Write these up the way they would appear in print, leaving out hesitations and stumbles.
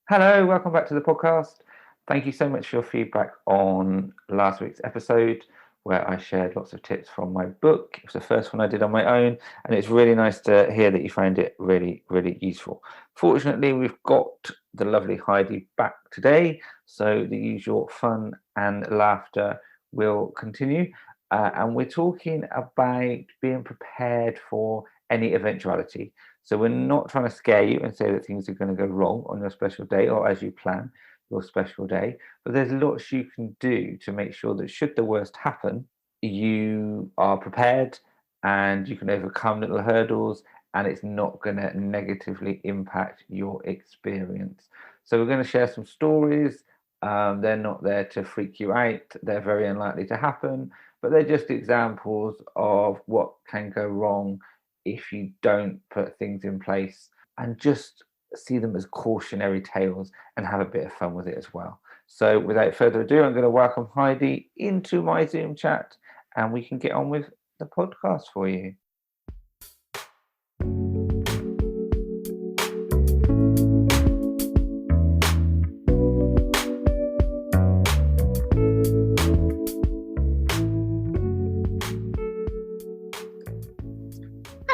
Hello, welcome back to the podcast. Thank you so much for your feedback on last week's episode where I shared lots of tips from my book. It was the first one I did on my own, and it's really nice to hear that you found it really, really useful. Fortunately, we've got the lovely Heidi back today, so the usual fun and laughter will continue. And we're talking about being prepared for any eventuality. So we're not trying to scare you and say that things are going to go wrong on your special day or as you plan your special day, but there's lots you can do to make sure that should the worst happen, you are prepared and you can overcome little hurdles and it's not going to negatively impact your experience. So we're going to share some stories. They're not there to freak you out. They're very unlikely to happen, but they're just examples of what can go wrong if you don't put things in place, and just see them as cautionary tales and have a bit of fun with it as well. So without further ado, I'm going to welcome Heidi into my Zoom chat and we can get on with the podcast for you.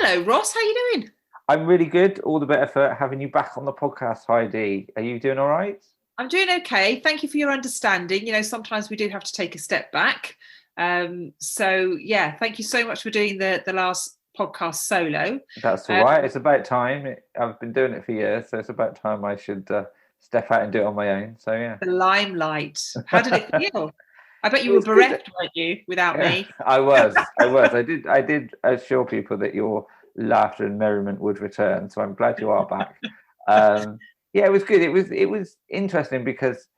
Hello, Ross. How you doing? I'm really good. All the better for having you back on the podcast, Heidi. Are you doing all right? I'm doing okay. Thank you for your understanding. You know, sometimes we do have to take a step back. So, yeah, thank you so much for doing the last podcast solo. That's all right. It's about time. I've been doing it for years, so it's about time I should step out and do it on my own. So, yeah. The limelight. How did it feel? I bet you were bereft, weren't you, without me? I was. I did assure people that your laughter and merriment would return. So I'm glad you are back. Yeah, it was good. It was interesting because,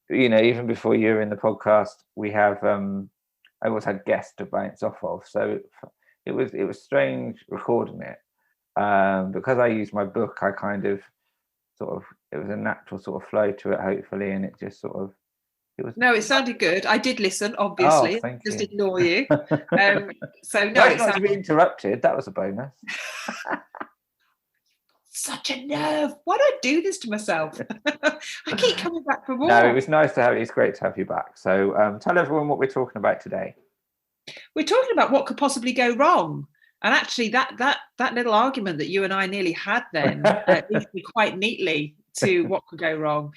you know, even before you were in the podcast, we have I always had guests to bounce off of. So it was strange recording it. Because I used my book, I kind of it was a natural sort of flow to it, hopefully, and it just sort of No, it sounded good. I did listen, Oh, obviously. thank Just you. ignore you. So no, Nice it not to sounded be interrupted. That was a bonus. such a nerve. Why do I do this to myself? I keep coming back for more. No, it was nice to have you. It's great to have you back. So tell everyone what we're talking about today. We're talking about what could possibly go wrong. And actually, that little argument that you and I nearly had then leads me quite neatly to what could go wrong.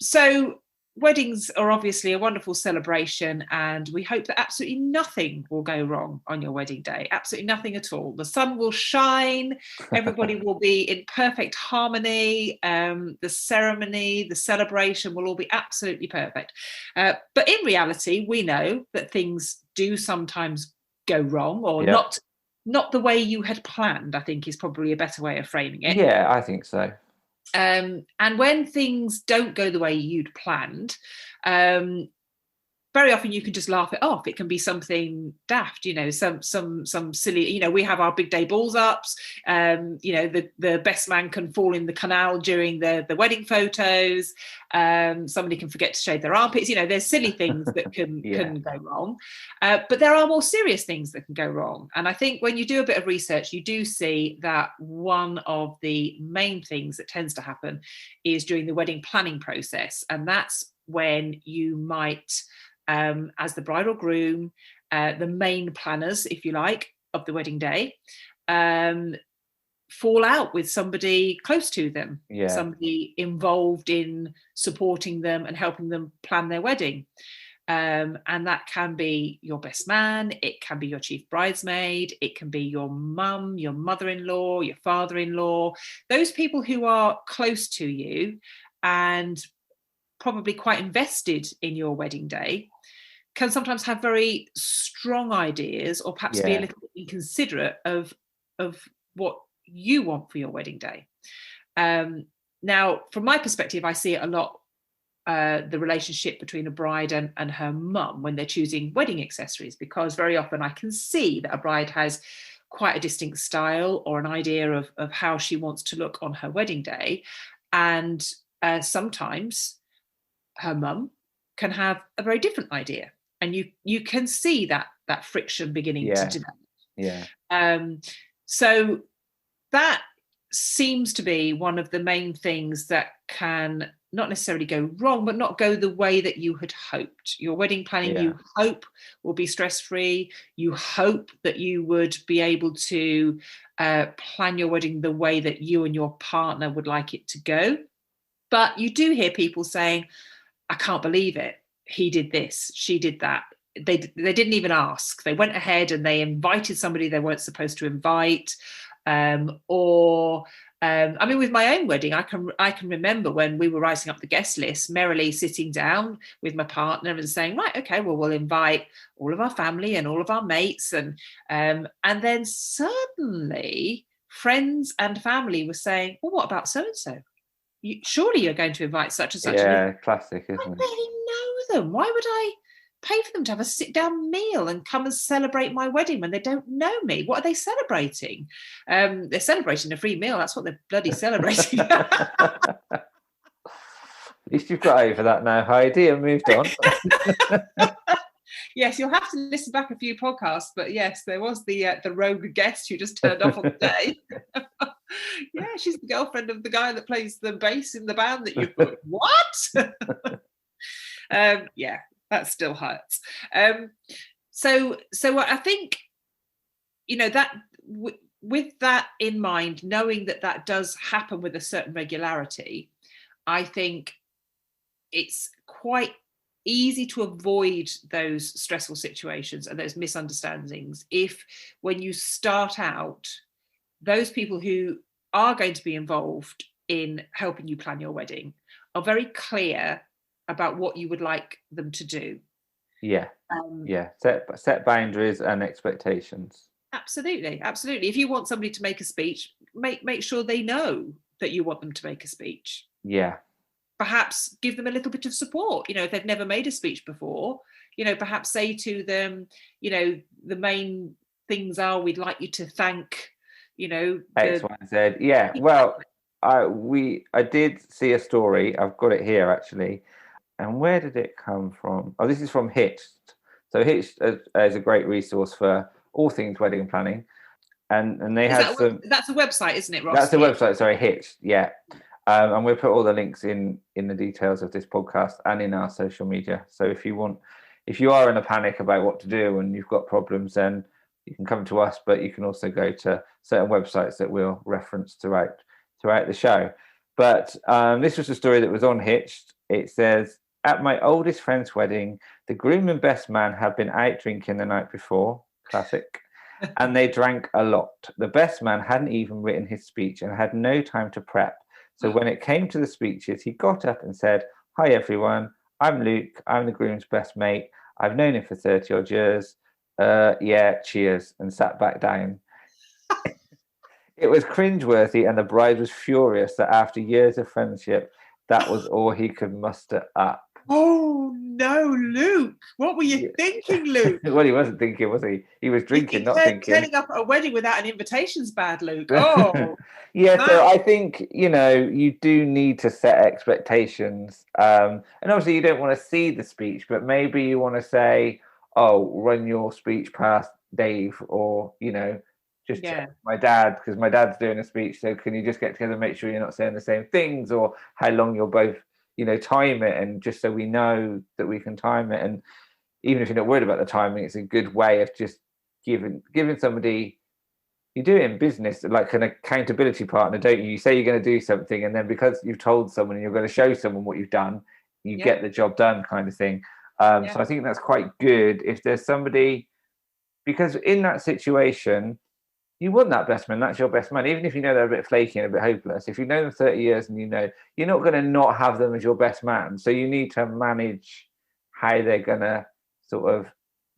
So weddings are obviously a wonderful celebration, and we hope that absolutely nothing will go wrong on your wedding day. Absolutely nothing at all. The sun will shine. Everybody will be in perfect harmony. The ceremony, the celebration will all be absolutely perfect. But in reality, we know that things do sometimes go wrong, or not the way you had planned, I think is probably a better way of framing it. Yeah, I think so. And when things don't go the way you'd planned, very often you can just laugh it off. It can be something daft, you know, some silly, you know, we have our big day balls ups. You know, the best man can fall in the canal during the wedding photos. Somebody can forget to shave their armpits. You know, there's silly things that can go wrong. But there are more serious things that can go wrong. And I think when you do a bit of research, you do see that one of the main things that tends to happen is during the wedding planning process. And that's when you might, as the bride or groom, the main planners, if you like, of the wedding day, fall out with somebody close to them, somebody involved in supporting them and helping them plan their wedding. And that can be your best man, it can be your chief bridesmaid, it can be your mum, your mother-in-law, your father-in-law, those people who are close to you and probably quite invested in your wedding day, can sometimes have very strong ideas, or perhaps be a little bit inconsiderate of what you want for your wedding day. Now, from my perspective, I see it a lot, the relationship between a bride and her mum when they're choosing wedding accessories, because very often I can see that a bride has quite a distinct style or an idea of how she wants to look on her wedding day. And sometimes her mum can have a very different idea. And you can see that friction beginning to develop. Yeah. So that seems to be one of the main things that can not necessarily go wrong, but not go the way that you had hoped. Your wedding planning, you hope, will be stress-free. You hope that you would be able to plan your wedding the way that you and your partner would like it to go. But you do hear people saying, I can't believe it. He did this, she did that. They didn't even ask. They went ahead and they invited somebody they weren't supposed to invite. I mean, with my own wedding, I can remember when we were writing up the guest list, merrily sitting down with my partner and saying, right, okay, well, we'll invite all of our family and all of our mates, and then suddenly friends and family were saying, well, what about so and so? Surely you're going to invite such and such. Yeah, classic, isn't it? I barely know them. Why would I pay for them to have a sit-down meal and come and celebrate my wedding when they don't know me? What are they celebrating? They're celebrating a free meal. That's what they're bloody celebrating. At least you've got over that now, Heidi, and moved on. Yes, you'll have to listen back a few podcasts, but yes, there was the rogue guest who just turned off on the day. Yeah, she's the girlfriend of the guy that plays the bass in the band that you put. What? Yeah, that still hurts. So I think, that with that in mind, knowing that does happen with a certain regularity, I think it's quite easy to avoid those stressful situations and those misunderstandings if, when you start out, those people who are going to be involved in helping you plan your wedding are very clear about what you would like them to do. Yeah. Set boundaries and expectations. Absolutely. If you want somebody to make a speech, make sure they know that you want them to make a speech. Yeah. Perhaps give them a little bit of support. If they've never made a speech before, perhaps say to them, the main things are, we'd like you to thank, X, Y, and Z. Yeah. Well, I did see a story. I've got it here actually. And where did it come from? Oh, this is from Hitched. So Hitched is a great resource for all things wedding planning. And they had some. That's a website, isn't it, Ross? That's a website. Sorry, Hitched. Yeah. And we'll put all the links in the details of this podcast and in our social media. So if you are in a panic about what to do and you've got problems, then you can come to us, but you can also go to certain websites that we'll reference throughout the show. But this was a story that was on Hitched. It says, at my oldest friend's wedding, the groom and best man had been out drinking the night before. Classic. And they drank a lot. The best man hadn't even written his speech and had no time to prep. So when it came to the speeches, he got up and said, hi, everyone. I'm Luke. I'm the groom's best mate. I've known him for 30 odd years. Yeah, cheers. And sat back down. It was cringeworthy, and the bride was furious that after years of friendship, that was all he could muster up. Oh, no, Luke. What were you thinking, Luke? Well, he wasn't thinking, was he? He was drinking, not thinking. Turning up at a wedding without an invitation's bad, Luke. Oh. Yeah, no. So I think, you do need to set expectations. And obviously you don't want to see the speech, but maybe you want to say, oh, run your speech past Dave, or, just check my dad, because my dad's doing a speech. So can you just get together and make sure you're not saying the same things, or how long you'll both, time it, and just so we know that we can time it. And even if you're not worried about the timing, it's a good way of just giving somebody, you do it in business, like an accountability partner, don't you? You say you're going to do something, and then because you've told someone and you're going to show someone what you've done, you get the job done, kind of thing. So I think that's quite good if there's somebody, because in that situation, you want that best man. That's your best man. Even if you know they're a bit flaky and a bit hopeless, if you know them 30 years and you're not going to not have them as your best man. So you need to manage how they're going to sort of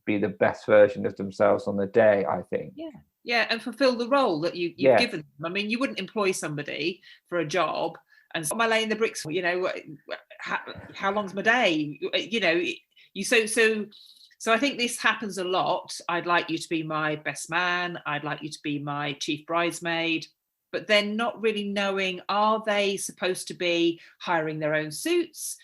be the best version of themselves on the day, I think. Yeah, and fulfill the role that you've given them. I mean, you wouldn't employ somebody for a job and say, am I laying the bricks? How long's my day? So I think this happens a lot. I'd like you to be my best man. I'd like you to be my chief bridesmaid. But then not really knowing, are they supposed to be hiring their own suits,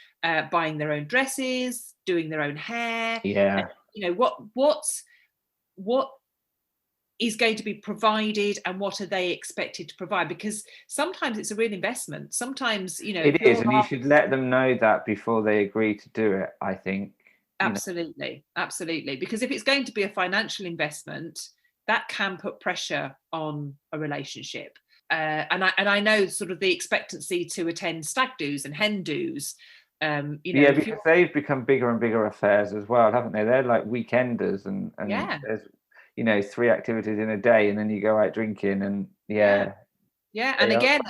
buying their own dresses, doing their own hair? Yeah. What is going to be provided, and what are they expected to provide? Because sometimes it's a real investment. Sometimes, it is, and you should let them know that before they agree to do it, I think. Absolutely. Because if it's going to be a financial investment, that can put pressure on a relationship. And I know sort of the expectancy to attend stag do's and hen do's. Because they've become bigger and bigger affairs as well, haven't they? They're like weekenders, and there's 3 activities in a day, and then you go out drinking, and and again,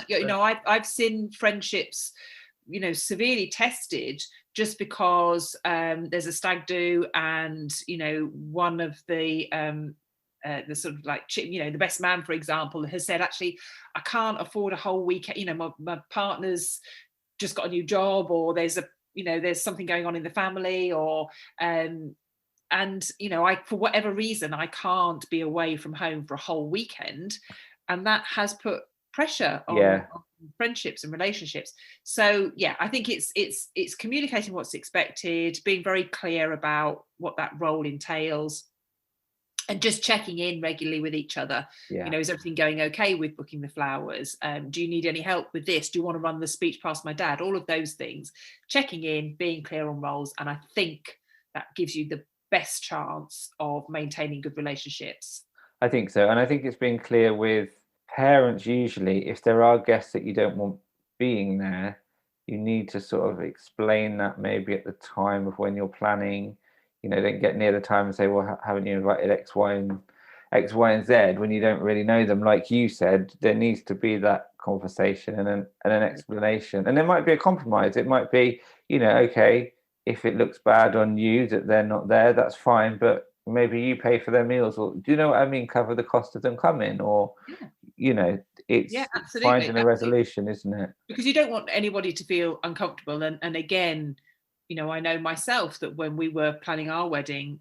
I've seen friendships severely tested just because there's a stag do, and one of the sort of like the best man, for example, has said, actually, I can't afford a whole weekend. My partner's just got a new job, or there's something going on in the family, or I, for whatever reason, I can't be away from home for a whole weekend, and that has put pressure on friendships and relationships. So I think it's communicating what's expected, being very clear about what that role entails, and just checking in regularly with each other. Is everything going okay with booking the flowers? Do you need any help with this? Do you want to run the speech past my dad? All of those things, checking in, being clear on roles, and I think that gives you the best chance of maintaining good relationships. I think so, and I think it's being clear with parents. Usually, if there are guests that you don't want being there, you need to sort of explain that maybe at the time of when you're planning. Don't get near the time and say, well, haven't you invited X, Y, and Z, when you don't really know them. Like you said, there needs to be that conversation and an explanation, and there might be a compromise. It might be, okay, if it looks bad on you that they're not there, that's fine, but maybe you pay for their meals, or do you know what I mean, cover the cost of them coming, or it's finding a resolution, isn't it? Because you don't want anybody to feel uncomfortable. And again, I know myself that when we were planning our wedding,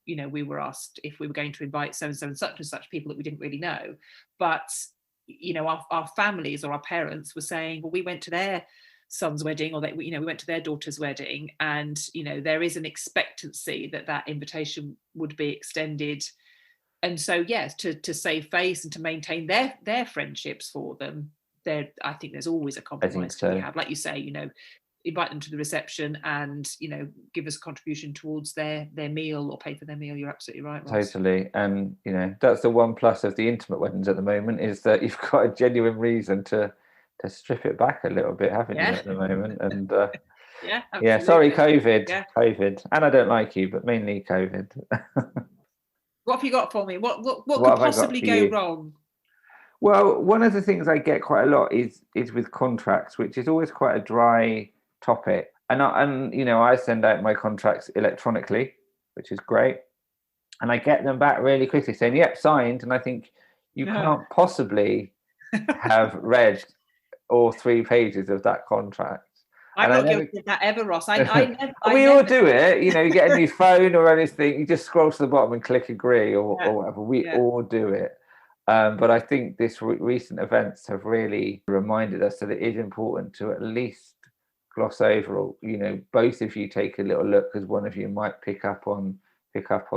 we were asked if we were going to invite so and such people that we didn't really know, but our families or our parents were saying, well, we went to their son's wedding, or we went to their daughter's wedding, and there is an expectancy that invitation would be extended. And so to save face and to maintain their friendships for them, I think there's always a compromise to be had. Like you say, invite them to the reception and give us a contribution towards their meal, or pay for their meal. You're absolutely right, Ross. Totally. And that's the one plus of the intimate weddings at the moment, is that you've got a genuine reason to strip it back a little bit, haven't you, at the moment? And sorry, COVID, and I don't like you, but mainly COVID. What have you got for me? What could possibly go wrong? Well, one of the things I get quite a lot is with contracts, which is always quite a dry topic. And I send out my contracts electronically, which is great. And I get them back really quickly saying, yep, signed. And I think you can't possibly have read all 3 pages of that contract. I'm not guilty of that ever, Ross. We all do it. You get a new phone or anything, you just scroll to the bottom and click agree, or whatever. We all do it. But I think this recent events have really reminded us that it is important to at least gloss over, or both of you take a little look, because one of you might pick up on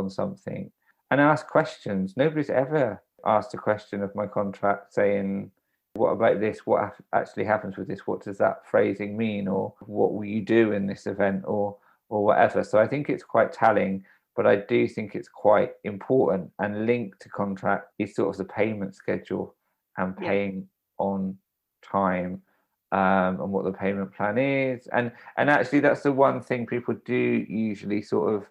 something, and ask questions. Nobody's ever asked a question of my contract saying, what about this? What actually happens with this? What does that phrasing mean? Or what will you do in this event, or whatever? So I think it's quite telling. But I do think it's quite important, and linked to contract is sort of the payment schedule and paying on time, and what the payment plan is. And actually, that's the one thing people do usually sort of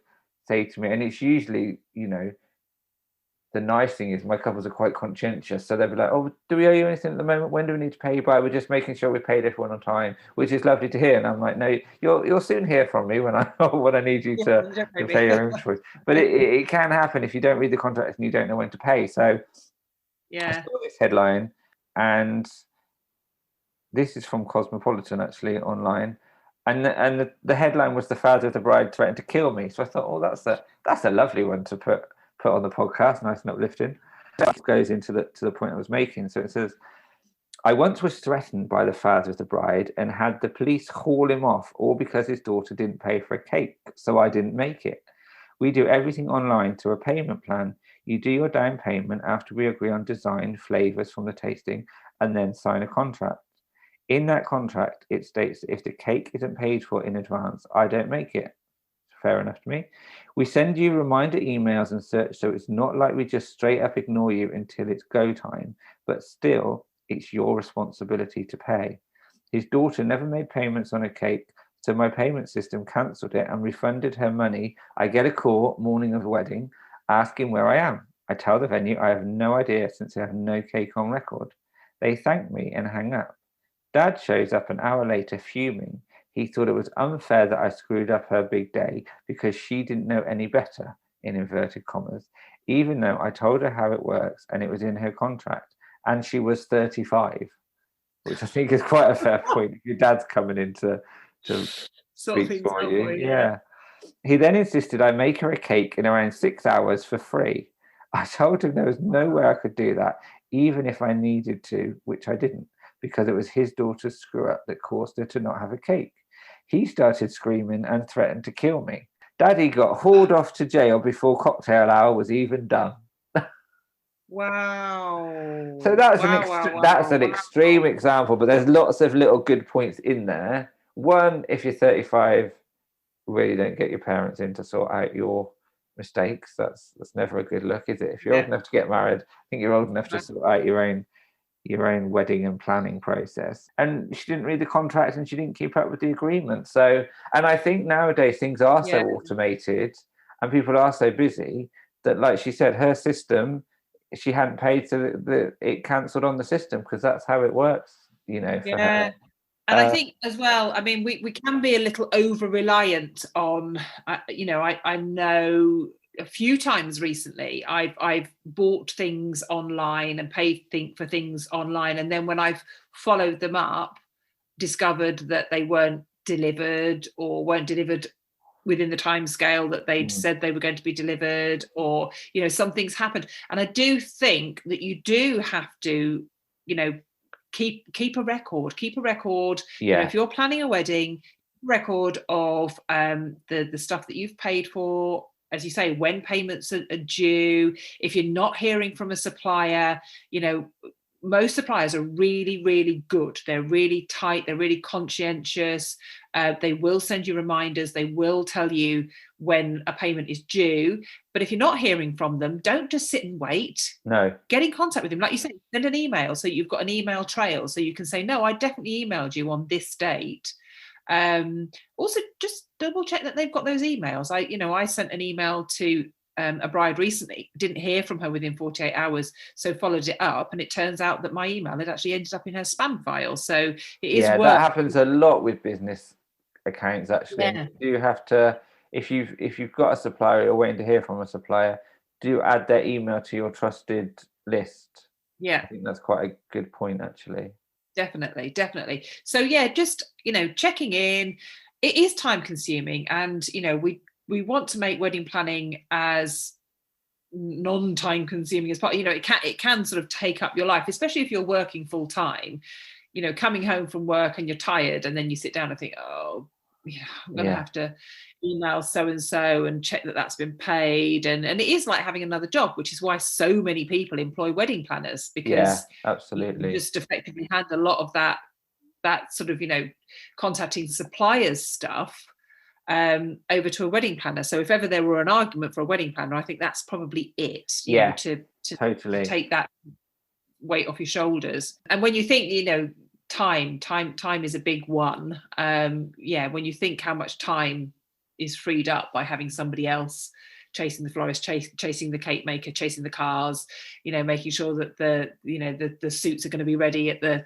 say to me. And it's usually, the nice thing is my couples are quite conscientious. So they'll be like, oh, do we owe you anything at the moment? When do we need to pay you by? We're just making sure we paid everyone on time, which is lovely to hear. And I'm like, no, you'll soon hear from me when I need you to pay your invoice. But it can happen if you don't read the contract and you don't know when to pay. So I saw this headline, and this is from Cosmopolitan, actually, online. And the headline was, "The father of the bride threatened to kill me." So I thought, oh, that's a lovely one to put on the podcast, nice and uplifting. That goes into the point I was making. So it says, "I once was threatened by the father of the bride and had the police haul him off, all because his daughter didn't pay for a cake, so I didn't make it. We do everything online through a payment plan. You do your down payment after we agree on design, flavors from the tasting, and then sign a contract. In that contract, it states that if the cake isn't paid for in advance, I don't make it. Fair enough to me. We send you reminder emails and search, so it's not like we just straight up ignore you until it's go time, but still, it's your responsibility to pay. His daughter never made payments on a cake, so my payment system cancelled it and refunded her money. I get a call morning of the wedding asking where I am. I tell the venue I have no idea since I have no cake on record. They thank me and hang up. Dad shows up an hour later fuming. He thought it was unfair that I screwed up her big day because she didn't know any better, in inverted commas, even though I told her how it works and it was in her contract, and she was 35, which I think is quite a fair point. Your dad's coming in to speak for you. Yeah. He then insisted I make her a cake in around 6 hours for free. I told him there was no way I could do that, even if I needed to, which I didn't, because it was his daughter's screw up that caused her to not have a cake. He started screaming and threatened to kill me. Daddy got hauled off to jail before cocktail hour was even done. Wow. So that's an extreme example, but there's lots of little good points in there. One, if you're 35, really don't get your parents in to sort out your mistakes. That's never a good look, is it? If you're old enough to get married, I think you're old enough to sort out your own wedding and planning process. And she didn't read the contract and she didn't keep up with the agreement. So, and I think nowadays things are so automated and people are so busy that, like she said, her system, she hadn't paid, so it cancelled on the system because that's how it works, for her. And I think as well, I mean, we can be a little over reliant on, I know a few times recently I've bought things online and paid for things online, and then when I've followed them up, discovered that they weren't delivered or weren't delivered within the time scale that they'd said they were going to be delivered, or something's happened. And I do think that you do have to keep a record. If you're planning a wedding, record of the stuff that you've paid for, as you say, when payments are due. If you're not hearing from a supplier, most suppliers are really, really good. They're really tight. They're really conscientious. They will send you reminders. They will tell you when a payment is due. But if you're not hearing from them, don't just sit and wait. No. Get in contact with them. Like you said, send an email so you've got an email trail so you can say, no, I definitely emailed you on this date. Also, just double check that they've got those emails. I sent an email to a bride recently, didn't hear from her within 48 hours, so followed it up, and it turns out that my email had actually ended up in her spam file. So it is that happens a lot with business accounts, actually. You have to, if you've got a supplier, you're waiting to hear from a supplier, do add their email to your trusted list. I think that's quite a good point, actually. Definitely. So just checking in. It is time consuming, and we want to make wedding planning as non-time consuming as possible. It can sort of take up your life, especially if you're working full time. Coming home from work and you're tired, and then you sit down and think, oh, I'm going to have to email so and so and check that that's been paid, and it is like having another job, which is why so many people employ wedding planners, because absolutely, you just effectively hand a lot of that sort of contacting suppliers stuff over to a wedding planner. So if ever there were an argument for a wedding planner, I think that's probably it. To totally take that weight off your shoulders. And when you think, time is a big one. When you think how much time is freed up by having somebody else chasing the florist, chasing the cake maker, chasing the cars, making sure that the suits are going to be ready at the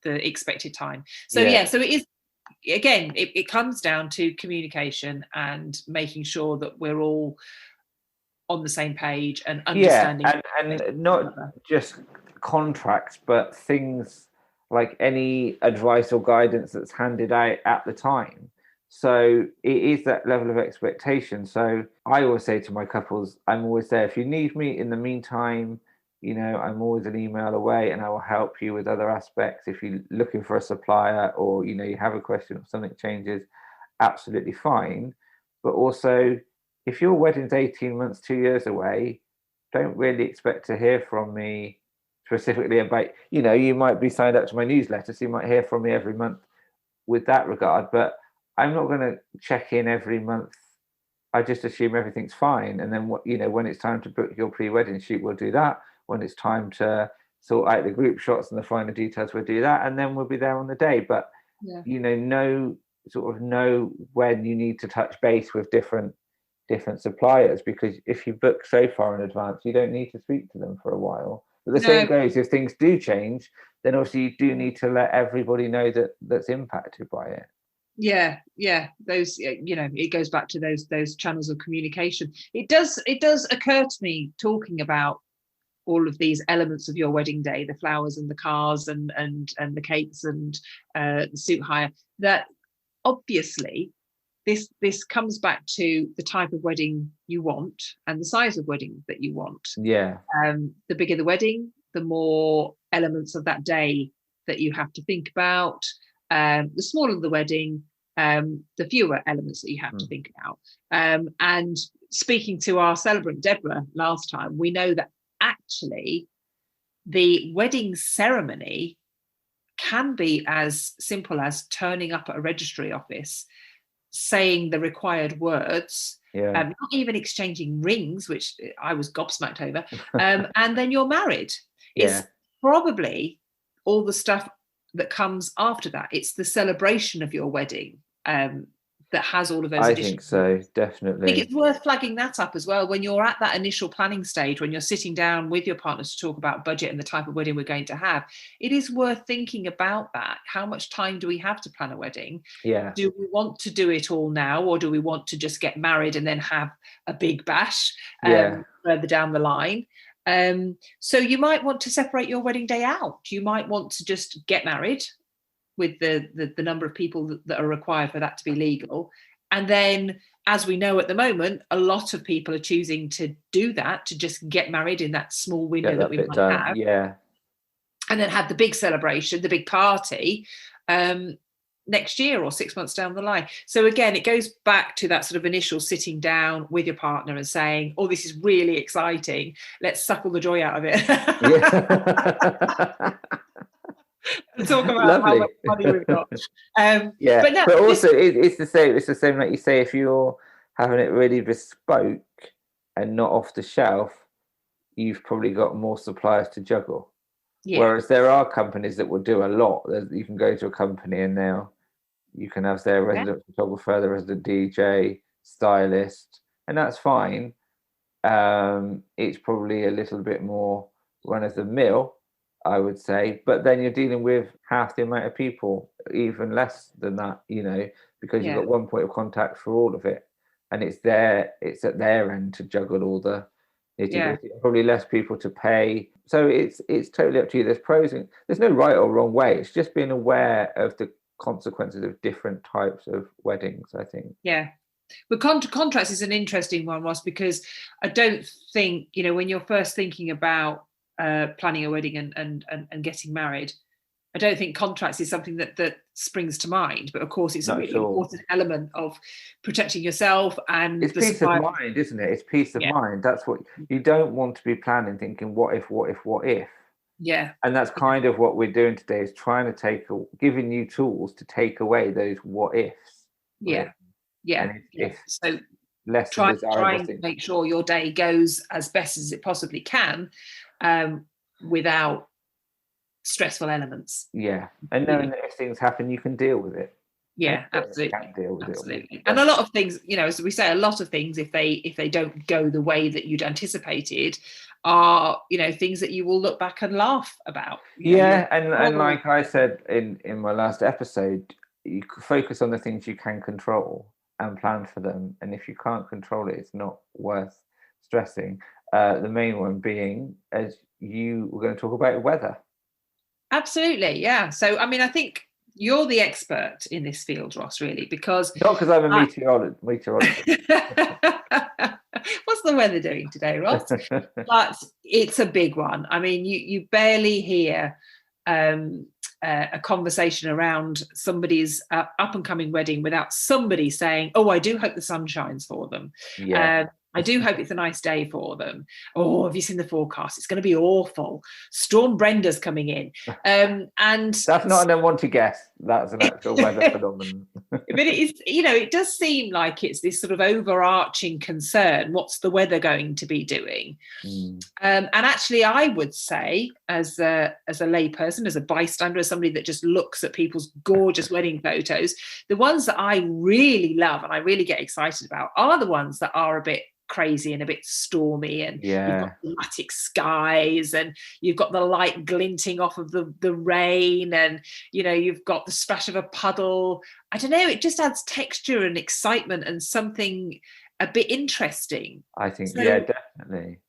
expected time. So so it is. Again, it comes down to communication and making sure that we're all on the same page and understanding. And not just contracts, but things like any advice or guidance that's handed out at the time. So it is that level of expectation. So I always say to my couples, I'm always there. If you need me in the meantime, I'm always an email away, and I will help you with other aspects. If you're looking for a supplier, or you have a question or something changes, absolutely fine. But also, if your wedding's 18 months, 2 years away, don't really expect to hear from me specifically about, you might be signed up to my newsletter, so you might hear from me every month with that regard, but I'm not going to check in every month. I just assume everything's fine, and then when it's time to book your pre-wedding shoot, we'll do that. When it's time to sort out the group shots and the finer details, we'll do that, and then we'll be there on the day. But know when you need to touch base with different suppliers, because if you book so far in advance, you don't need to speak to them for a while. But the same goes if things do change, then obviously you do need to let everybody know that's impacted by it. Those, it goes back to those channels of communication. It does occur to me, talking about all of these elements of your wedding day, the flowers and the cars and the cakes and the suit hire, that obviously this comes back to the type of wedding you want and the size of wedding that you want. The bigger the wedding, the more elements of that day that you have to think about. The smaller the wedding, the fewer elements that you have to think about. And speaking to our celebrant Deborah last time, we know that actually the wedding ceremony can be as simple as turning up at a registry office, saying the required words, not even exchanging rings, which I was gobsmacked over, and then you're married. It's probably all the stuff that comes after that. It's the celebration of your wedding that has all of those. I think so, definitely. I think it's worth flagging that up as well when you're at that initial planning stage, when you're sitting down with your partners to talk about budget and the type of wedding we're going to have. It is worth thinking about that. How much time do we have to plan a wedding? Do we want to do it all now, or do we want to just get married and then have a big bash further down the line? So you might want to separate your wedding day out. You might want to just get married with the number of people that are required for that to be legal. And then, as we know at the moment, a lot of people are choosing to do that, to just get married in that small window that we might have. And then have the big celebration, the big party next year or 6 months down the line. So again, it goes back to that sort of initial sitting down with your partner and saying, oh, this is really exciting. Let's suck all the joy out of it. And talk about how much money we've got. But also it's the same. It's the same, like you say, if you're having it really bespoke and not off the shelf, you've probably got more suppliers to juggle. Whereas there are companies that will do a lot. You can go to a company and now you can have their resident photographer, the resident DJ, stylist, and that's fine. It's probably a little bit more run of the mill, I would say, but then you're dealing with half the amount of people, even less than that, because you've got one point of contact for all of it, and it's at their end to juggle all the probably less people to pay. So it's totally up to you. There's pros and there's no right or wrong way. It's just being aware of the consequences of different types of weddings, I think. But contracts is an interesting one, Ross, because I don't think, when you're first thinking about planning a wedding and getting married, I don't think contracts is something that springs to mind. But of course, it's a really important element of protecting yourself, and it's peace of mind, isn't it? It's peace of mind. That's what you don't want to be planning, thinking what if. And that's kind of what we're doing today, is trying to giving you tools to take away those what ifs. So trying to make sure your day goes as best as it possibly can, without stressful elements. And knowing that if things happen, you can deal with it. Absolutely. And a lot of things, as we say, a lot of things, if they don't go the way that you'd anticipated, are things that you will look back and laugh about. And like I said in my last episode, you focus on the things you can control and plan for them, and if you can't control it, it's not worth stressing. The main one being, as you were going to talk about, weather. Absolutely, so I mean, I think you're the expert in this field, Ross, really, because not because I'm a meteorologist. What's the weather doing today, Ross? But it's a big one. I mean, you barely hear a conversation around somebody's up and coming wedding without somebody saying, oh, I do hope the sun shines for them. I do hope it's a nice day for them. Oh, have you seen the forecast? It's going to be awful. Storm Brenda's coming in. And that's not an unwanted guess. That's an actual weather phenomenon. But it is, it does seem like it's this sort of overarching concern. What's the weather going to be doing? And actually, I would say, as a layperson, as a bystander, as somebody that just looks at people's gorgeous wedding photos, the ones that I really love and I really get excited about are the ones that are a bit crazy and a bit stormy, and you've got dramatic skies, and you've got the light glinting off of the rain, and you've got the splash of a puddle. I don't know, it just adds texture and excitement and something a bit interesting. I think definitely.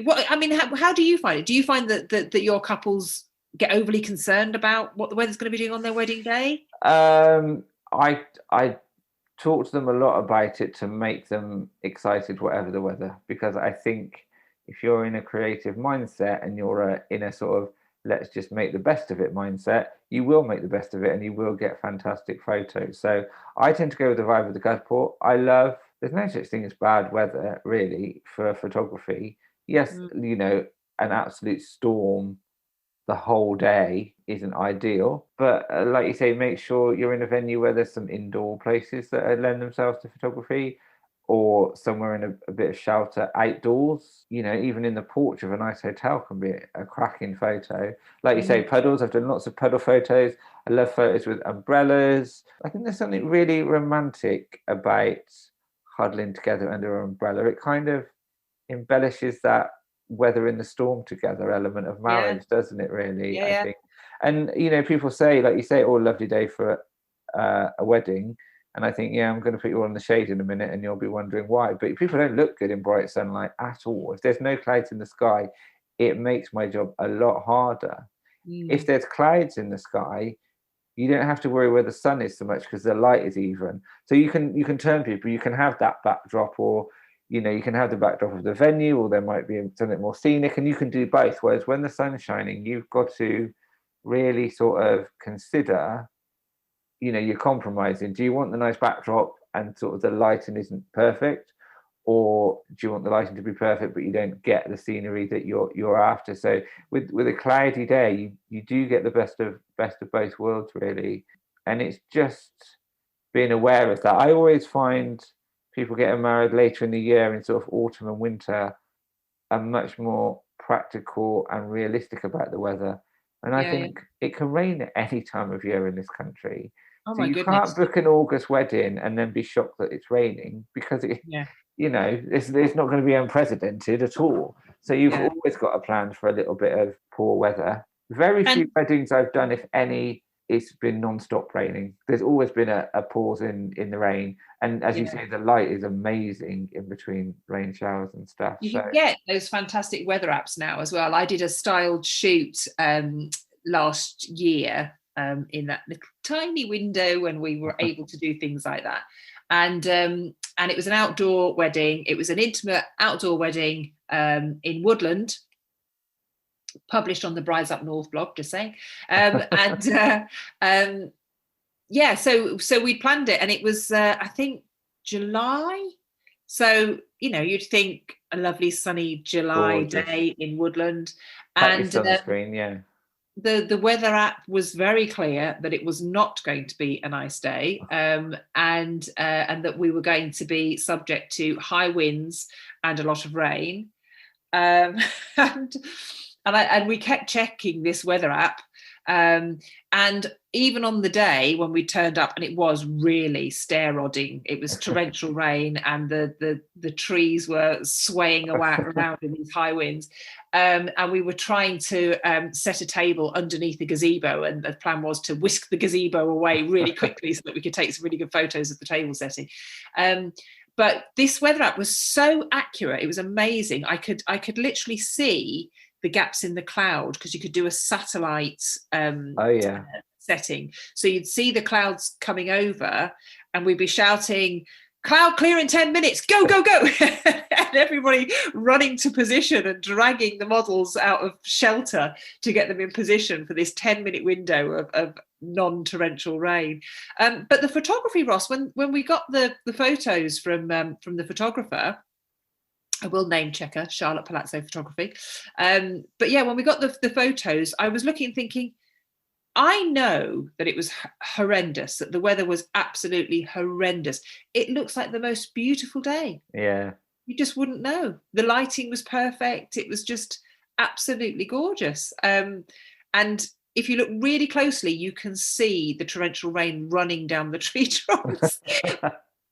How do you find it? Do you find that your couples get overly concerned about what the weather's going to be doing on their wedding day? I talk to them a lot about it to make them excited whatever the weather, because I think if you're in a creative mindset and you're in a sort of let's just make the best of it mindset, you will make the best of it and you will get fantastic photos. So I tend to go with the vibe of the couple. There's no such thing as bad weather really for photography. Yes, an absolute storm the whole day isn't ideal, but like you say, make sure you're in a venue where there's some indoor places that lend themselves to photography, or somewhere in a bit of shelter outdoors. Even in the porch of a nice hotel can be a cracking photo. Like you say, puddles. I've done lots of puddle photos. I love photos with umbrellas. I think there's something really romantic about huddling together under an umbrella. It kind of embellishes that weather in the storm together element of marriage, doesn't it, really? I think. And people say, like you say, lovely day for a wedding, and I think I'm going to put you all in the shade in a minute and you'll be wondering why, but people don't look good in bright sunlight at all. If there's no clouds in the sky, it makes my job a lot harder. If there's clouds in the sky, you don't have to worry where the sun is so much because the light is even, so you can turn people. You can have that backdrop, or you can have the backdrop of the venue, or there might be something more scenic, and you can do both. Whereas when the sun's shining, you've got to really sort of consider, you're compromising. Do you want the nice backdrop and sort of the lighting isn't perfect, or do you want the lighting to be perfect but you don't get the scenery that you're after? So with a cloudy day, you do get the best of both worlds, really. And it's just being aware of that. I always find people getting married later in the year, in sort of autumn and winter, are much more practical and realistic about the weather. And I think it can rain at any time of year in this country. Oh, so you can't book an August wedding and then be shocked that it's raining, because it's not going to be unprecedented at all. So you've always got a plan for a little bit of poor weather. Very few weddings I've done, if any, it's been non-stop raining. There's always been a pause in the rain, and as you say, the light is amazing in between rain showers and stuff. You can get those fantastic weather apps now as well. I did a styled shoot last year in that little tiny window when we were able to do things like that, and it was an outdoor wedding. It was an intimate outdoor wedding in Woodland, published on the Brides Up North blog, just saying. So we planned it, and it was I think July. So you'd think a lovely sunny July day in Woodland, and sunscreen, the weather app was very clear that it was not going to be a nice day, and that we were going to be subject to high winds and a lot of rain, and we kept checking this weather app, and even on the day when we turned up, and it was really stair-rodding, it was torrential rain, and the trees were swaying around in these high winds, and we were trying to set a table underneath the gazebo, and the plan was to whisk the gazebo away really quickly so that we could take some really good photos of the table setting. But this weather app was so accurate; it was amazing. I could literally see the gaps in the cloud, because you could do a satellite setting. So you'd see the clouds coming over, and we'd be shouting, "Cloud clear in 10 minutes, go, go, go." And everybody running to position and dragging the models out of shelter to get them in position for this 10-minute window of non-torrential rain. But the photography, Ross, when we got the photos from the photographer, I will name check her, Charlotte Palazzo Photography. But yeah, when we got the photos, I was looking and thinking, I know that it was horrendous, that the weather was absolutely horrendous. It looks like the most beautiful day. Yeah. You just wouldn't know. The lighting was perfect. It was just absolutely gorgeous. And if you look really closely, you can see the torrential rain running down the tree trunks.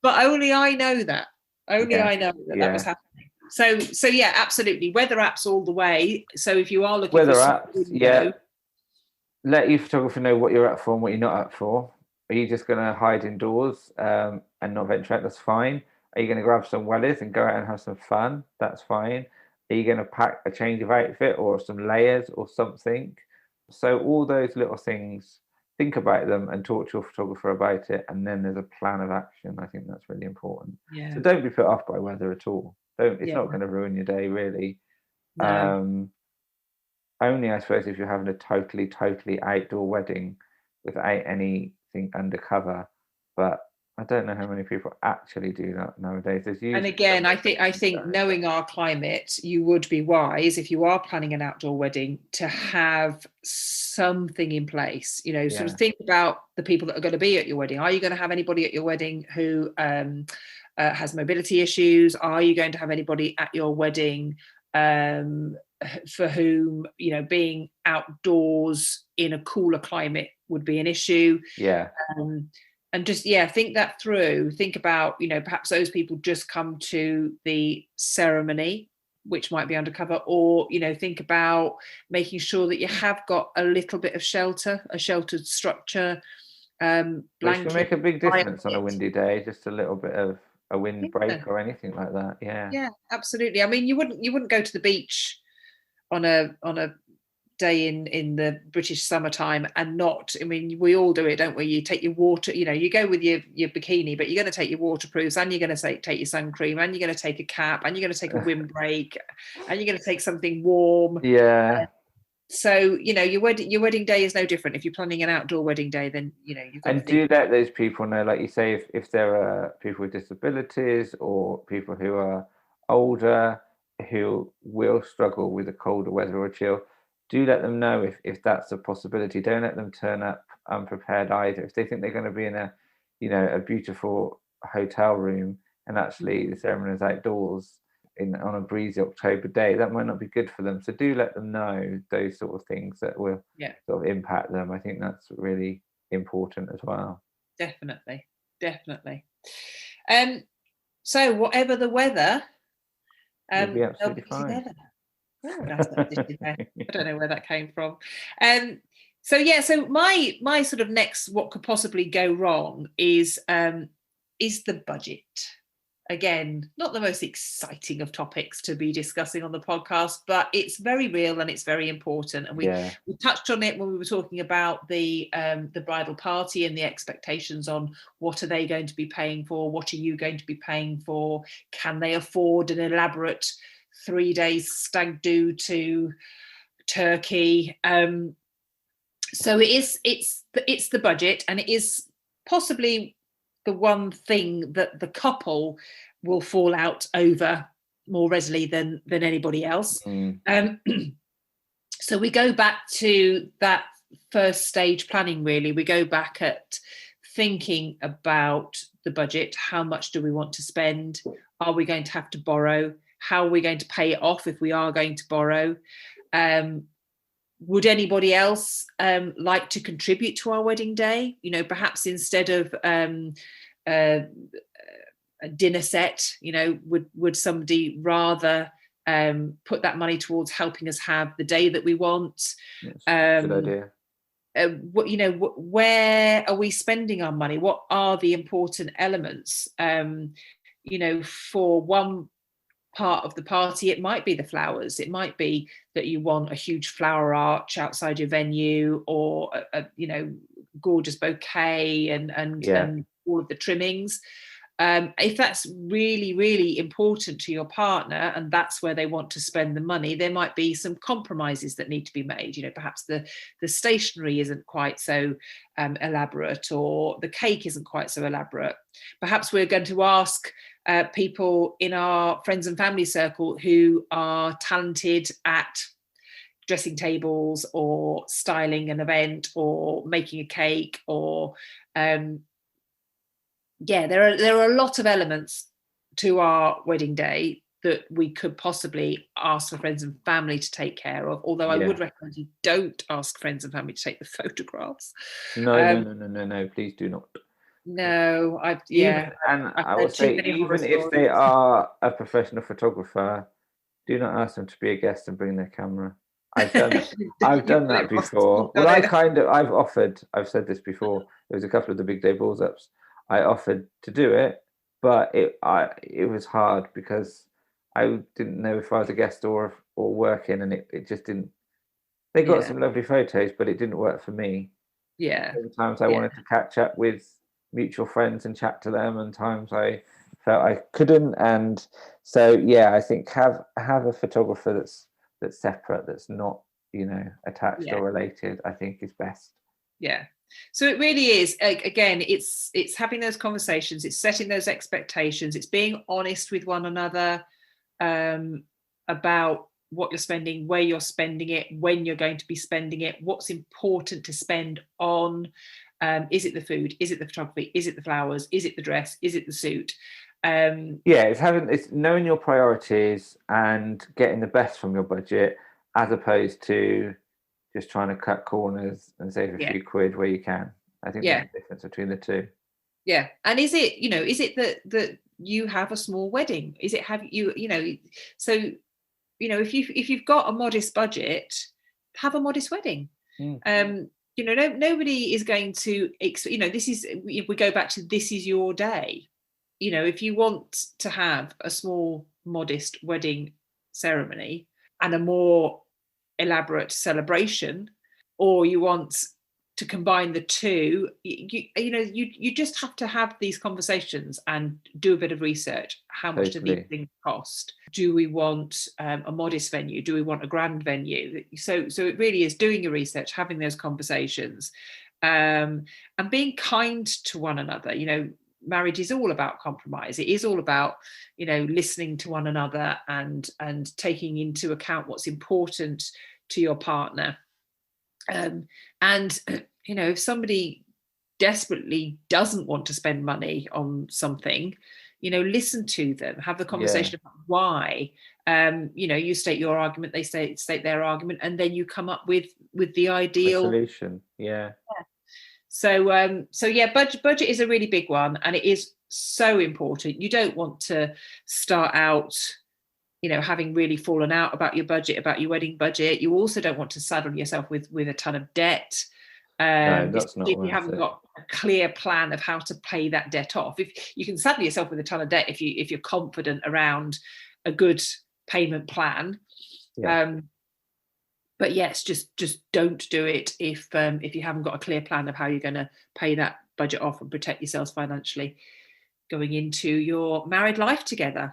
But only I know that. Only I know that was happening. So yeah, absolutely. Weather apps all the way. So if you are looking weather for apps, let your photographer know what you're up for and what you're not up for. Are you just going to hide indoors and not venture out? That's fine. Are you going to grab some wellies and go out and have some fun? That's fine. Are you going to pack a change of outfit or some layers or something? So all those little things, think about them and talk to your photographer about it, and then there's a plan of action. I think that's really important. Yeah. So don't be put off by weather at all. It's not going to ruin your day, really. No. Only, I suppose, if you're having a totally outdoor wedding without anything undercover. But I don't know how many people actually do that nowadays. And again, I think knowing our climate, you would be wise, if you are planning an outdoor wedding, to have something in place. Sort of think about the people that are going to be at your wedding. Are you going to have anybody at your wedding who has mobility issues? Are you going to have anybody at your wedding for whom being outdoors in a cooler climate would be an issue? And just think that through. Think about perhaps those people just come to the ceremony, which might be undercover, or think about making sure that you have got a little bit of shelter, a sheltered structure, which can make a big difference on a windy day. Just a little bit of a windbreak or anything like that. Yeah, absolutely. I mean, you wouldn't go to the beach on a day in the British summertime and not, I mean, we all do it, don't we? You take your water, you go with your bikini, but you're going to take your waterproofs, and you're going to take your sun cream, and you're going to take a cap, and you're going to take a windbreak, and you're going to take something warm. So your wedding day is no different. If you're planning an outdoor wedding day, then you've got do let those people know, like you say, if there are people with disabilities or people who are older who will struggle with the colder weather or chill, do let them know if that's a possibility. Don't let them turn up unprepared either. If they think they're going to be in a beautiful hotel room and actually the ceremony is outdoors on a breezy October day, that might not be good for them. So do let them know those sort of things that will sort of impact them. I think that's really important as well. Definitely. So whatever the weather, you'll be absolutely fine. Together. Oh, I don't know where that came from. So my sort of next, what could possibly go wrong is the budget. Again, not the most exciting of topics to be discussing on the podcast, but it's very real and it's very important. And we touched on it when we were talking about the bridal party and the expectations on what are they going to be paying for, what are you going to be paying for, can they afford an elaborate 3 days stag do to Turkey? So it's the budget, and it is possibly the one thing that the couple will fall out over more readily than anybody else. So we go back to that first stage planning, really. We go back at thinking about the budget. How much do we want to spend? Are we going to have to borrow? How are we going to pay it off if we are going to borrow? Would anybody else like to contribute to our wedding day? Perhaps instead of a dinner set, would somebody rather put that money towards helping us have the day that we want? Good idea. Where are we spending our money? What are the important elements? For one part of the party, it might be the flowers. It might be that you want a huge flower arch outside your venue, or a gorgeous bouquet and all of the trimmings. If that's really, really important to your partner and that's where they want to spend the money, there might be some compromises that need to be made. Perhaps the stationery isn't quite so elaborate, or the cake isn't quite so elaborate. Perhaps we're going to ask people in our friends and family circle who are talented at dressing tables or styling an event or making a cake, or there are a lot of elements to our wedding day that we could possibly ask for friends and family to take care of. Although I would recommend you don't ask friends and family to take the photographs. No, please do not. No, I will say, even if they are a professional photographer, do not ask them to be a guest and bring their camera. I've done that before. Well, I've said this before. There was a couple of the big day balls ups. I offered to do it, but it was hard because I didn't know if I was a guest or working, and it just didn't. They got some lovely photos, but it didn't work for me. Yeah. Sometimes I wanted to catch up with mutual friends and chat to them, and times I felt I couldn't. And so I think have a photographer that's separate, that's not attached or related, I think is best. So it really is, again, it's having those conversations, it's setting those expectations, it's being honest with one another about what you're spending, where you're spending it, when you're going to be spending it, what's important to spend on. Is it the food? Is it the photography? Is it the flowers? Is it the dress? Is it the suit? It's knowing your priorities and getting the best from your budget, as opposed to just trying to cut corners and save a few quid where you can. I think there's a difference between the two. And is it that you have a small wedding? Is it so if you've got a modest budget, have a modest wedding. Nobody is going to this is, if we go back to this is your day. If you want to have a small modest wedding ceremony and a more elaborate celebration, or you want to combine the two, you just have to have these conversations and do a bit of research. How much do these things cost? Do we want a modest venue? Do we want a grand venue? So it really is doing your research, having those conversations, and being kind to one another. Marriage is all about compromise. It is all about listening to one another and taking into account what's important to your partner. And if somebody desperately doesn't want to spend money on something, listen to them, have the conversation about why. You state your argument, they state their argument, and then you come up with the ideal solution. So budget is a really big one, and it is so important. You don't want to start out having really fallen out about your budget, about your wedding budget. You also don't want to saddle yourself with a ton of debt. No, that's not if you haven't got a clear plan of how to pay that debt off. If you can saddle yourself with a ton of debt if you're confident around a good payment plan. But yes, just don't do it if you haven't got a clear plan of how you're going to pay that budget off and protect yourselves financially going into your married life together.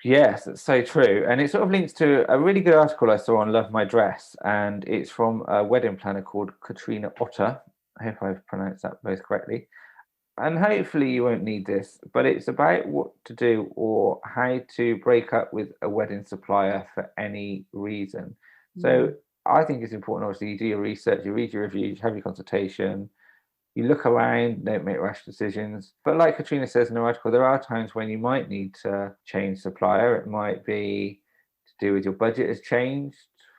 Yes, that's so true. And it sort of links to a really good article I saw on Love My Dress, and it's from a wedding planner called Katrina Otter. I hope I've pronounced that both correctly. And hopefully you won't need this, but it's about what to do or how to break up with a wedding supplier for any reason. So I think it's important, obviously, you do your research, you read your reviews, you have your consultation, you look around, don't make rash decisions. But like Katrina says in her article, there are times when you might need to change supplier. It might be to do with your budget has changed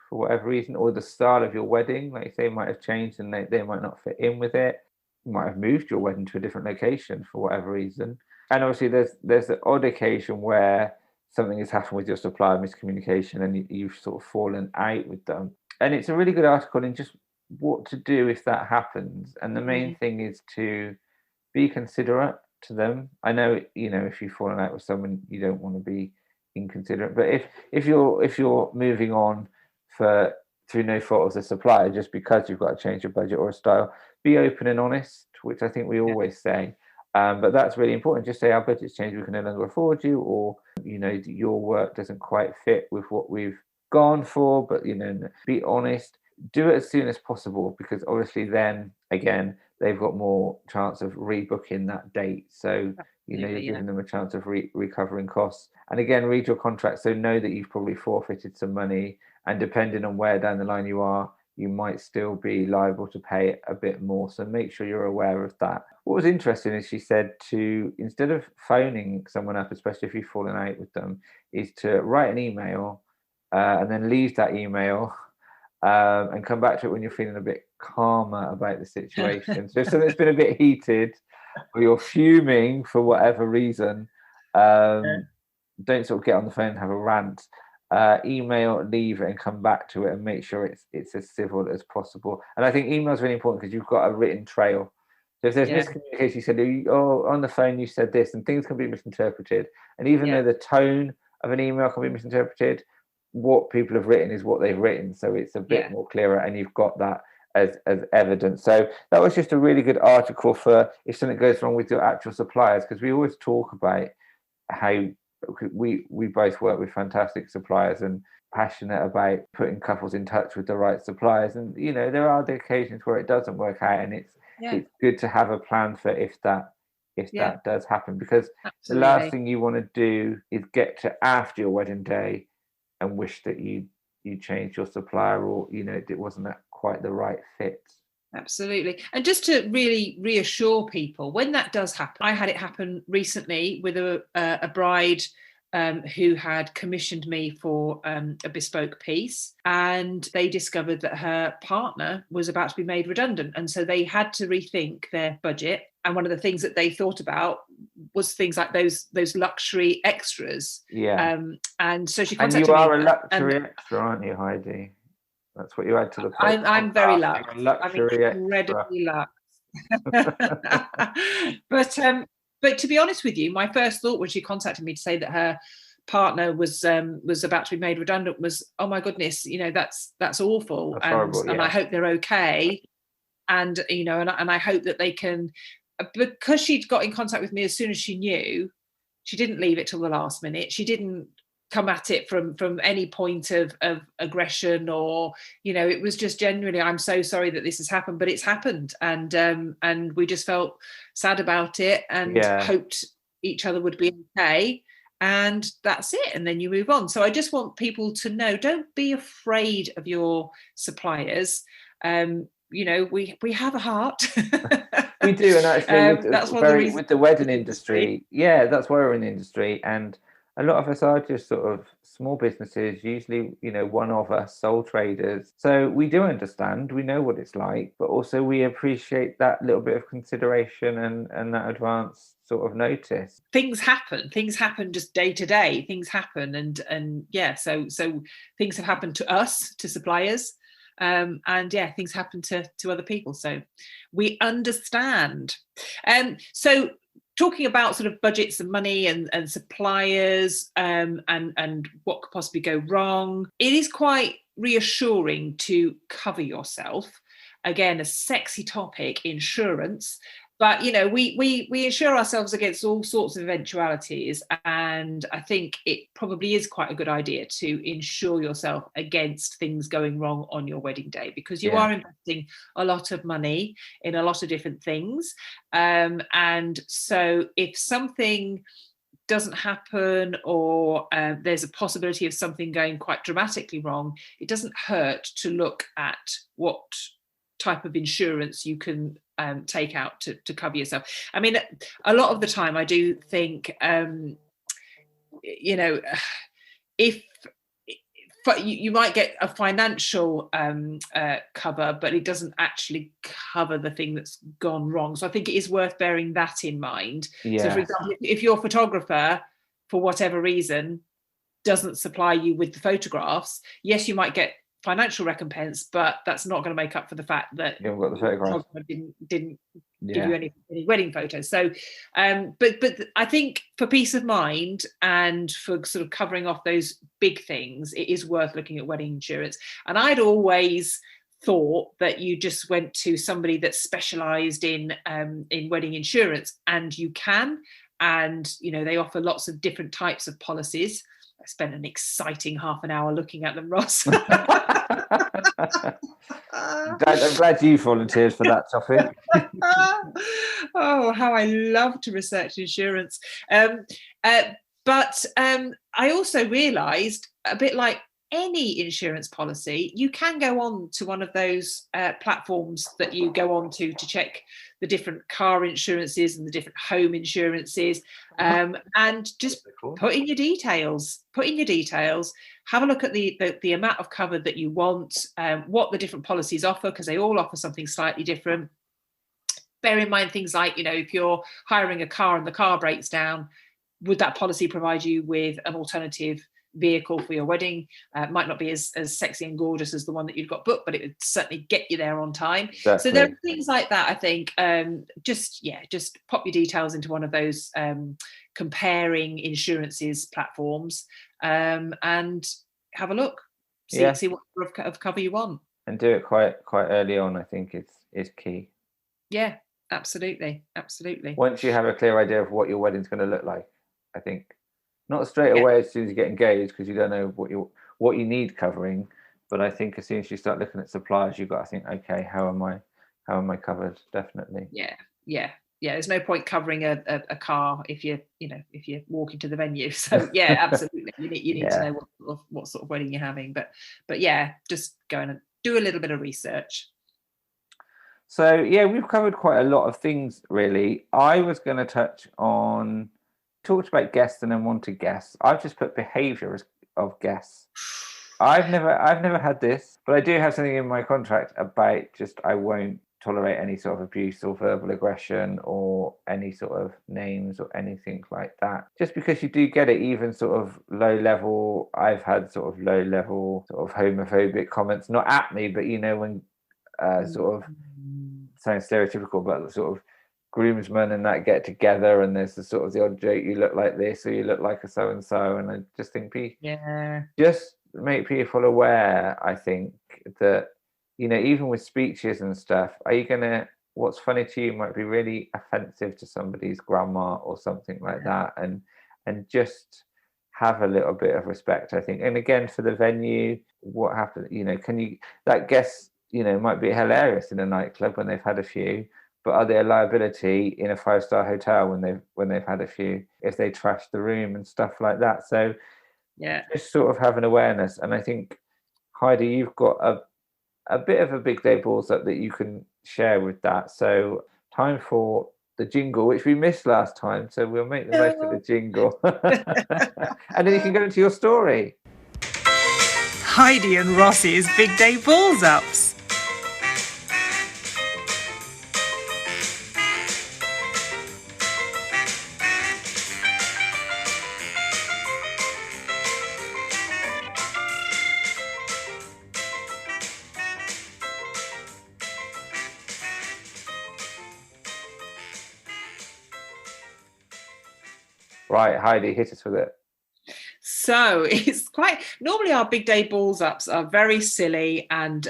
for whatever reason, or the style of your wedding, like you say, might have changed and they might not fit in with it. You might have moved your wedding to a different location for whatever reason. And obviously there's the odd occasion where something has happened with your supplier, miscommunication, and you've sort of fallen out with them. And it's a really good article in just what to do if that happens. And the main thing is to be considerate to them. I know, if you've fallen out with someone, you don't want to be inconsiderate. But if you're moving on through no fault of the supplier, just because you've got to change your budget or a style, be open and honest, which I think we always say. But that's really important. Just say our budget's changed, we can no longer afford you, or your work doesn't quite fit with what we've gone for. But be honest, do it as soon as possible, because obviously then again they've got more chance of rebooking that date. So you're giving them a chance of recovering costs. And again, read your contract, so know that you've probably forfeited some money, and depending on where down the line you are, you might still be liable to pay a bit more. So make sure you're aware of that. What was interesting is she said to, instead of phoning someone up, especially if you've fallen out with them, is to write an email and then leave that email and come back to it when you're feeling a bit calmer about the situation. So if something's been a bit heated or you're fuming for whatever reason, don't sort of get on the phone and have a rant. Email, leave it, and come back to it, and make sure it's as civil as possible. And I think email is really important because you've got a written trail. So if there's miscommunication, you said, on the phone you said this, and things can be misinterpreted. And even though the tone of an email can be misinterpreted, what people have written is what they've written. So it's a bit more clearer, and you've got that as evidence. So that was just a really good article for if something goes wrong with your actual suppliers, because we always talk about how we both work with fantastic suppliers and passionate about putting couples in touch with the right suppliers. And there are the occasions where it doesn't work out, and it's good to have a plan for if that does happen, because the last thing you want to do is get to after your wedding day and wish that you changed your supplier, or it wasn't quite the right fit. Absolutely. And just to really reassure people, when that does happen, I had it happen recently with a bride who had commissioned me for a bespoke piece, and they discovered that her partner was about to be made redundant. And so they had to rethink their budget. And one of the things that they thought about was things like those luxury extras. Yeah. And so she contacted me. And you are a luxury extra, aren't you, Heidi? That's what you add to the plate. I'm very luxe. I'm incredibly luxe. But to be honest with you, my first thought when she contacted me to say that her partner was about to be made redundant was, oh my goodness, that's awful. That's horrible, and I hope they're okay. And and I hope that they can, because she'd got in contact with me as soon as she knew. She didn't leave it till the last minute. She didn't come at it from any point of aggression, or it was just genuinely, I'm so sorry that this has happened, but it's happened, and we just felt sad about it, and hoped each other would be okay, and that's it, and then you move on. So I just want people to know, don't be afraid of your suppliers. We have a heart. We do, and actually with the wedding industry, that's why we're in the industry. And a lot of us are just sort of small businesses, usually, one of us sole traders. So we do understand, we know what it's like, but also we appreciate that little bit of consideration and that advance sort of notice. Things happen just day to day. Things happen. And so things have happened to us, to suppliers. And things happen to other people. So we understand. So talking about sort of budgets and money and suppliers and what could possibly go wrong, it is quite reassuring to cover yourself. Again, a sexy topic, insurance. But, we insure ourselves against all sorts of eventualities. And I think it probably is quite a good idea to insure yourself against things going wrong on your wedding day, because you are investing a lot of money in a lot of different things. And so if something doesn't happen, or there's a possibility of something going quite dramatically wrong, it doesn't hurt to look at what type of insurance you can take out to cover yourself. I mean, a lot of the time I do think, if you might get a financial cover, but it doesn't actually cover the thing that's gone wrong. So I think it is worth bearing that in mind. So for example, if your photographer, for whatever reason, doesn't supply you with the photographs, yes, you might get financial recompense, but that's not going to make up for the fact that you haven't got the photographs. Didn't give you any wedding photos. So but I think for peace of mind and for sort of covering off those big things, it is worth looking at wedding insurance. And I'd always thought that you just went to somebody that specialized in wedding insurance, and you can. And they offer lots of different types of policies. I spent an exciting half an hour looking at them, Ross. I'm glad you volunteered for that topic. Oh, how I love to research insurance. But I also realised, a bit like any insurance policy, you can go on to one of those platforms that you go on to check the different car insurances and the different home insurances, and just put in your details, have a look at the amount of cover that you want, what the different policies offer, because they all offer something slightly different. Bear in mind things like, if you're hiring a car and the car breaks down, would that policy provide you with an alternative vehicle for your wedding? Might not be as sexy and gorgeous as the one that you've got booked, but it would certainly get you there on time. Exactly. So there are things like that, I think. Just pop your details into one of those comparing insurances platforms, and have a look. See what sort of cover you want. And do it quite early on, I think is key. Yeah, absolutely. Once you have a clear idea of what your wedding's going to look like, I think. Not straight away as soon as you get engaged, because you don't know what you need covering. But I think as soon as you start looking at suppliers, you've got to think, okay, how am I covered? Definitely. Yeah. There's no point covering a car if you're walking to the venue. So yeah, absolutely. You need to know what sort of wedding you're having. But yeah, just go and do a little bit of research. So yeah, we've covered quite a lot of things really. I was going to touch on. Talked about guests and then wanted guests. I've just put behaviour of guests. I've never had this, but I do have something in my contract about just I won't tolerate any sort of abuse or verbal aggression or any sort of names or anything like that. Just because you do get it, even sort of low level. I've had sort of low level sort of homophobic comments, not at me, but when sort of sounds stereotypical, but sort of groomsmen and that get together and there's the sort of the odd joke, you look like this or you look like a so and so, and I just think just make people aware. I think that even with speeches and stuff, are you gonna, what's funny to you might be really offensive to somebody's grandma or something like that, and just have a little bit of respect, I think. And again, for the venue, what happened, can you, that guest might be hilarious in a nightclub when they've had a few, but are they a liability in a 5-star hotel when they've had a few, if they trash the room and stuff like that? So just sort of have an awareness. And I think, Heidi, you've got a bit of a big day balls up that you can share with that. So time for the jingle, which we missed last time, so we'll make the most of the jingle. And then you can go into your story. Heidi and Ross's big day balls ups. Right, Heidi, hit us with it. So it's normally our big day balls ups are very silly and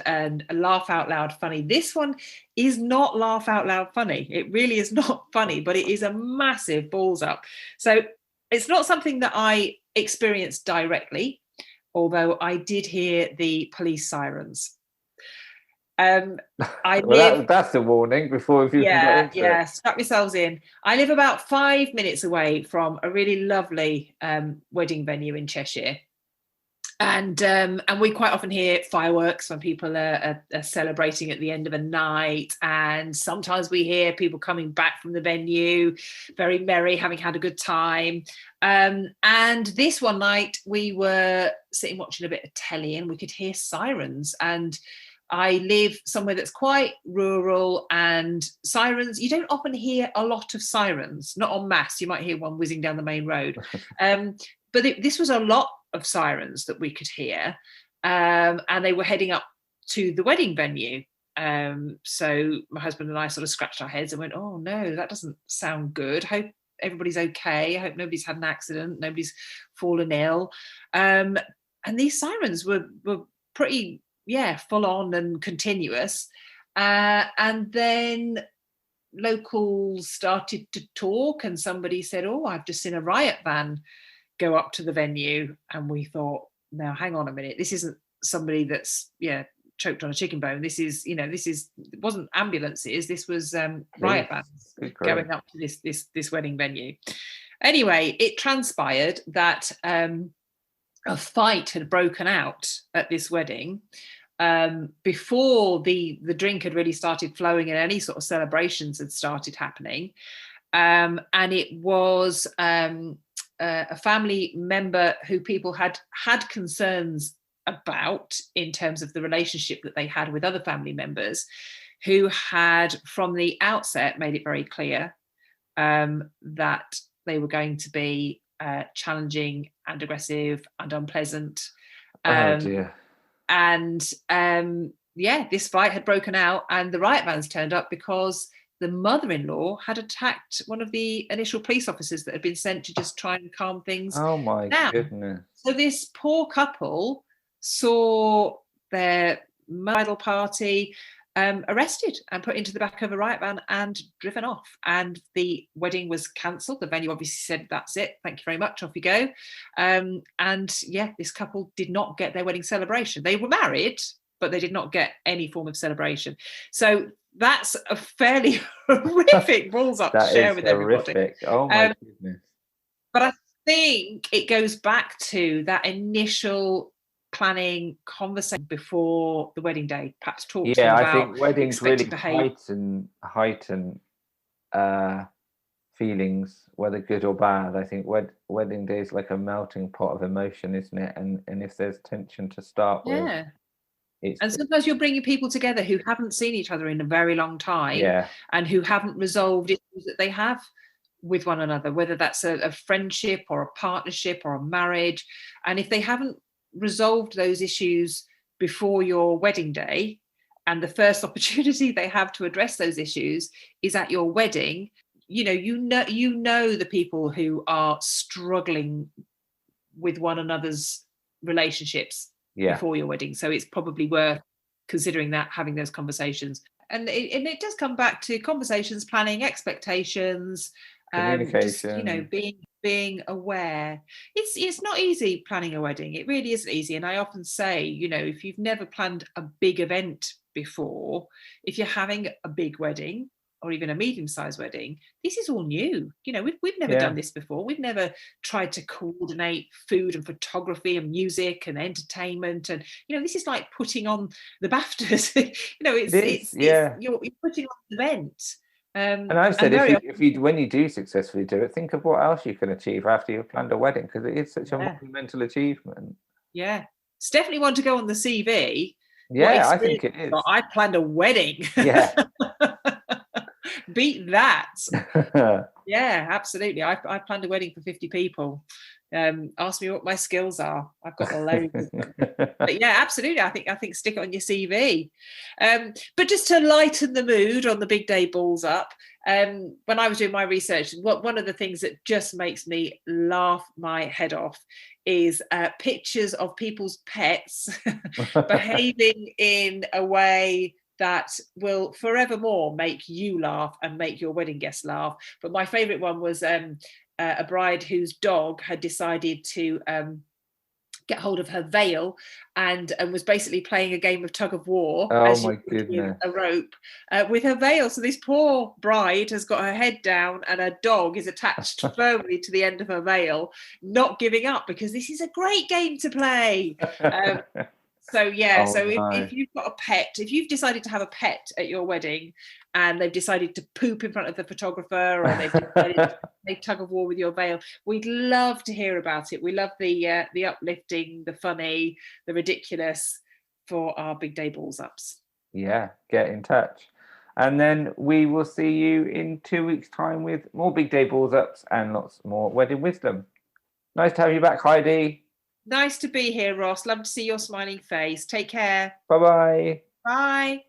laugh out loud funny. This one is not laugh out loud funny. It really is not funny, but it is a massive balls up. So it's not something that I experienced directly, although I did hear the police sirens. That's the warning before if you strap yourselves in. I live about 5 minutes away from a really lovely wedding venue in Cheshire, and we quite often hear fireworks when people are celebrating at the end of a night, and sometimes we hear people coming back from the venue very merry, having had a good time, and this one night we were sitting watching a bit of telly and we could hear sirens. And I live somewhere that's quite rural, and sirens, you don't often hear a lot of sirens, not en masse. You might hear one whizzing down the main road. But this was a lot of sirens that we could hear, and they were heading up to the wedding venue. So my husband and I sort of scratched our heads and went, oh no, that doesn't sound good. Hope everybody's okay. I hope nobody's had an accident, nobody's fallen ill. And these sirens were pretty full on and continuous. And then locals started to talk, and somebody said, "Oh, I've just seen a riot van go up to the venue." And we thought, now hang on a minute, this isn't somebody that's choked on a chicken bone. This is, it wasn't ambulances, this was riot vans going up to this wedding venue. Anyway, it transpired that a fight had broken out at this wedding before the drink had really started flowing and any sort of celebrations had started happening. And it was a family member who people had concerns about in terms of the relationship that they had with other family members, who had from the outset made it very clear that they were going to be challenging and aggressive and unpleasant. Oh dear. And this fight had broken out, and the riot vans turned up because the mother-in-law had attacked one of the initial police officers that had been sent to just try and calm things down. Oh my goodness. So this poor couple saw their bridal party arrested and put into the back of a riot van and driven off. And the wedding was cancelled. The venue obviously said, "That's it, thank you very much, off you go." This couple did not get their wedding celebration. They were married, but they did not get any form of celebration. So that's a fairly horrific balls up to share with everybody. Oh my goodness. But I think it goes back to that initial planning conversation before the wedding day, perhaps talking about. I think weddings really heighten feelings, whether good or bad. I think wedding day is like a melting pot of emotion, isn't it? And if there's tension to start with, and sometimes you're bringing people together who haven't seen each other in a very long time, and who haven't resolved issues that they have with one another, whether that's a friendship or a partnership or a marriage. And if they haven't resolved those issues before your wedding day, and the first opportunity they have to address those issues is at your wedding, you know the people who are struggling with one another's relationships before your wedding. So it's probably worth considering that, having those conversations. And it does come back to conversations, planning, expectations, communication, being aware. It's not easy planning a wedding. It really isn't easy. And I often say, if you've never planned a big event before, if you're having a big wedding or even a medium-sized wedding, this is all new. We've never done this before. We've never tried to coordinate food and photography and music and entertainment. And this is like putting on the BAFTAs. You're putting on an event. And I've said, when you do successfully do it, think of what else you can achieve after you've planned a wedding, because it is such a monumental achievement. Yeah, it's definitely one to go on the CV. Yeah, I think it is. I planned a wedding. Yeah. Beat that. Yeah, absolutely. I planned a wedding for 50 people. Ask me what my skills are. I've got loads. But yeah, absolutely. I think stick it on your CV. But just to lighten the mood on the big day balls up, when I was doing my research, one of the things that just makes me laugh my head off is pictures of people's pets behaving in a way that will forevermore make you laugh and make your wedding guests laugh. But my favorite one was a bride whose dog had decided to get hold of her veil and was basically playing a game of tug of war as my goodness. A rope with her veil. So this poor bride has got her head down and her dog is attached firmly to the end of her veil, not giving up, because this is a great game to play. If you've got a pet, if you've decided to have a pet at your wedding and they've decided to poop in front of the photographer, or they've decided to play tug of war with your veil, we'd love to hear about it. We love the uplifting, the funny, the ridiculous for our big day balls ups. Yeah, get in touch. And then we will see you in 2 weeks' time with more big day balls ups and lots more wedding wisdom. Nice to have you back, Heidi. Nice to be here, Ross. Love to see your smiling face. Take care. Bye-bye. Bye.